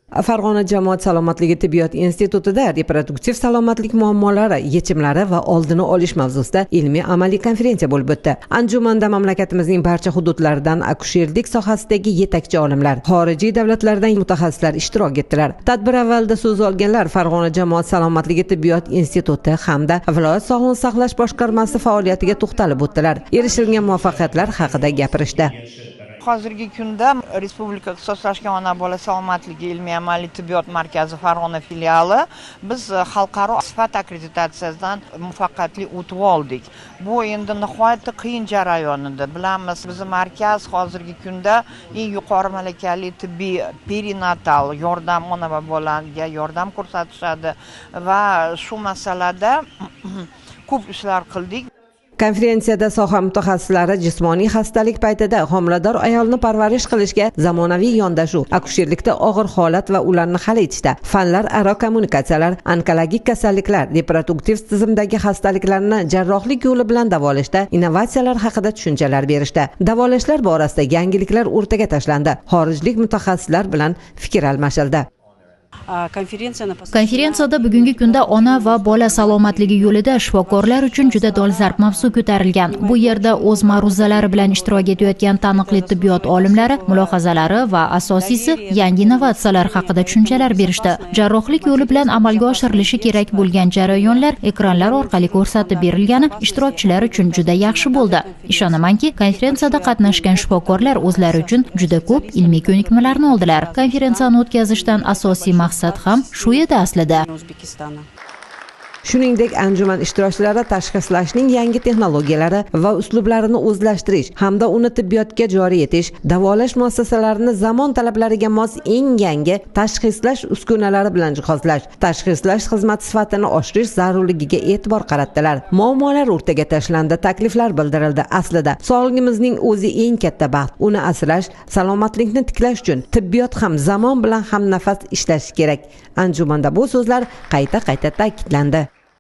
Farg'ona jamoat salomatligi tibbiyot institutida reproduktiv salomatlik muammolari, yechimlari va oldini olish mavzusida ilmiy amaliy konferensiya bo'lib o'tdi. Anjumanda mamlakatimizning barcha hududlaridan akusherlik sohasidagi yetakchi olimlar, xorijiy davlatlardan mutaxassislar ishtirok etdilar. Tadbir avvalida so'z olganlar Farg'ona jamoat salomatligi tibbiyot instituti hamda viloyat sog'liqni saqlash boshqarmasi faoliyatiga to'xtalib o'tdilar. Erishilgan muvaffaqiyatlar haqida gapirishdi. Hozirgi kunda Respublika ixtisoslashgan ona-bola salomatligi ilmiy amaliy tibbiyot markazi Farg'ona filiali biz xalqaro sifat akkreditatsiyasidan muvaffaqiyatli o'tib oldik. Bu endi nihoyatda qiyin jarayon edi. Bilamiz, bizning markaz hozirgi kunda eng yuqori malakali tibbiy perinatal yordam ona va bolaga yordam ko'rsatishadi va shu masalada ko'p ishlar qildik. Konferensiyada soha mutaxassislari jismoniy xastalik paytida homilador ayolni parvarish qilishga zamonaviy yondashuv, akusherlikda og'ir holat va ularni hal etishda, fanlar aro kommunikatsiyalar, onkologik kasalliklar, reproduktiv tizimdagi xastaliklarni jarrohlik yo'li bilan davolashda innovatsiyalar haqida tushunchalar berishdi. Davolashlar borasida yangiliklar o'rtaga tashlandi. Xorijlik mutaxassislar bilan fikr almashildi. Konferensiyada bugungi kunda ona va bola salomatligi yo'lida shifokorlar uchun juda dolzarb mavzu ko'tarilgan. Bu yerda o'z ma'ruzalari bilan ishtirok etayotgan taniqli tibbiyot olimlari mulohazalari va asosiysi yangi innovatsiyalar haqida tushunchalar berishdi. Jarrohlik yo'li bilan amalga oshirilishi kerak bo'lgan jarayonlar ekranlar orqali ko'rsatib berilgani ishtirokchilar uchun juda yaxshi bo'ldi. Ishonamanki, konferensiyada qatnashgan shifokorlar o'zlari uchun juda ko'p ilmiy ko'nikmalarni oldilar. Konferensiyani o'tkazishdan asosiy maqsad ham shu edi aslida. Shuningdek, anjuman ishtirokchilari tashxislashning yangi texnologiyalari va uslublarini o'zlashtirish hamda uni tibbiyotga joriy etish, davolash muassasalarini zamon talablariga mos eng yangi tashxislash uskunalari bilan jihozlash, tashxislash xizmati sifatini oshirish zarurligiga e'tibor qaratdilar. Muammolar o'rtaga tashlandi, takliflar bildirildi. Aslida sog'lig'imizning o'zi eng katta baxt. Uni asrash, salomatlikni tiklash uchun tibbiyot ham zamon bilan ham nafas ishlashi kerak. Anjumanda bu so'zlar qayta ta'kidlandi.